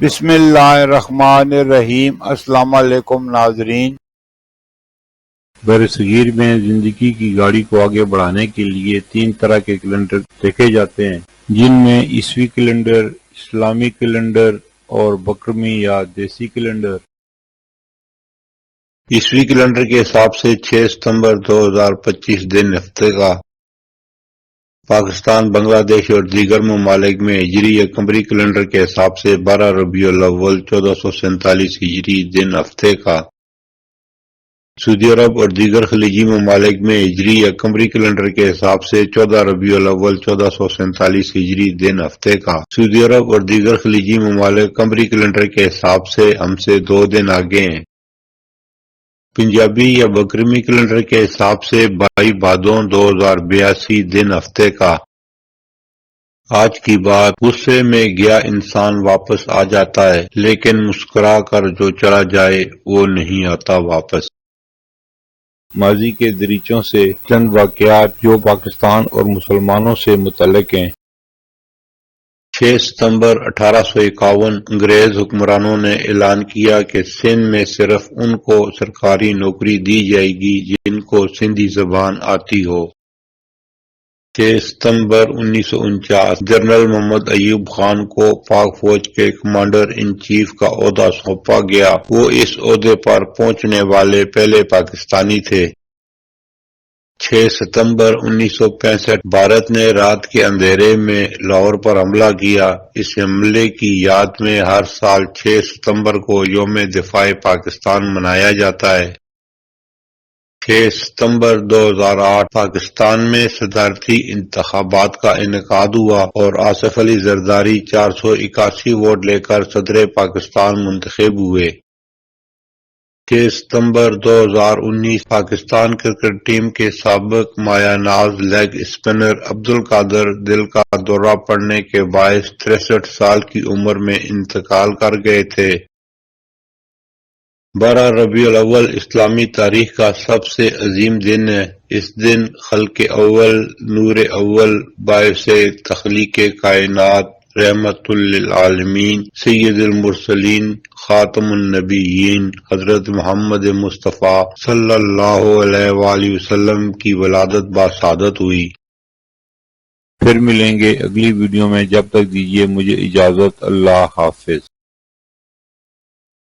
بسم اللہ الرحمن الرحیم۔ السلام علیکم ناظرین۔ برصغیر میں زندگی کی گاڑی کو آگے بڑھانے کے لیے 3 طرح کے کیلنڈر دیکھے جاتے ہیں، جن میں عیسوی کیلنڈر، اسلامی کیلنڈر اور بکرمی یا دیسی کیلنڈر۔ عیسوی کیلنڈر کے حساب سے 6 ستمبر 2025 دن ہفتے کا پاکستان، بنگلہ دیش اور دیگر ممالک میں ہجری یا قمری کیلنڈر کے حساب سے 12 ربیع الاول 1447 ہجری دن ہفتے کا، سعودی عرب اور دیگر خلیجی ممالک میں ہجری یا قمری کیلنڈر کے حساب سے 14 ربیع الاول 1447 ہجری دن ہفتے کا، سعودی عرب اور دیگر خلیجی ممالک قمری کیلنڈر کے حساب سے ہم سے 2 دن آگے ہیں۔ پنجابی یا بکرمی کیلنڈر کے حساب سے 22 بھادوں 2082 دن ہفتے کا۔ آج کی بات، غصے میں گیا انسان واپس آ جاتا ہے، لیکن مسکرا کر جو چلا جائے وہ نہیں آتا واپس۔ ماضی کے دریچوں سے چند واقعات جو پاکستان اور مسلمانوں سے متعلق ہیں۔ 6 ستمبر 1851 انگریز حکمرانوں نے اعلان کیا کہ سندھ میں صرف ان کو سرکاری نوکری دی جائے گی جن کو سندھی زبان آتی ہو۔ 6 ستمبر 1949 جنرل محمد ایوب خان کو پاک فوج کے کمانڈر ان چیف کا عہدہ سونپا گیا۔ وہ اس عہدے پر پہنچنے والے پہلے پاکستانی تھے۔ 6 ستمبر 1965 بھارت نے رات کے اندھیرے میں لاہور پر حملہ کیا۔ اس حملے کی یاد میں ہر سال 6 ستمبر کو یوم دفاع پاکستان منایا جاتا ہے۔ 6 ستمبر 2008 پاکستان میں صدارتی انتخابات کا انعقاد ہوا اور آصف علی زرداری 481 ووٹ لے کر صدر پاکستان منتخب ہوئے۔ 6 ستمبر 2019 پاکستان کرکٹ ٹیم کے سابق مایہ ناز لیگ اسپنر عبدالقادر دل کا دورہ پڑنے کے باعث 63 سال کی عمر میں انتقال کر گئے تھے۔ 12 ربیع الاول اسلامی تاریخ کا سب سے عظیم دن ہے۔ اس دن خلق اول، نور اول، باعث تخلیق کائنات، رحمت للعالمین، سید المرسلین، خاتم النبیین حضرت محمد مصطفیٰ صلی اللہ علیہ وآلہ وسلم کی ولادت بسعادت ہوئی۔ پھر ملیں گے اگلی ویڈیو میں، جب تک دیجیے مجھے اجازت، اللہ حافظ۔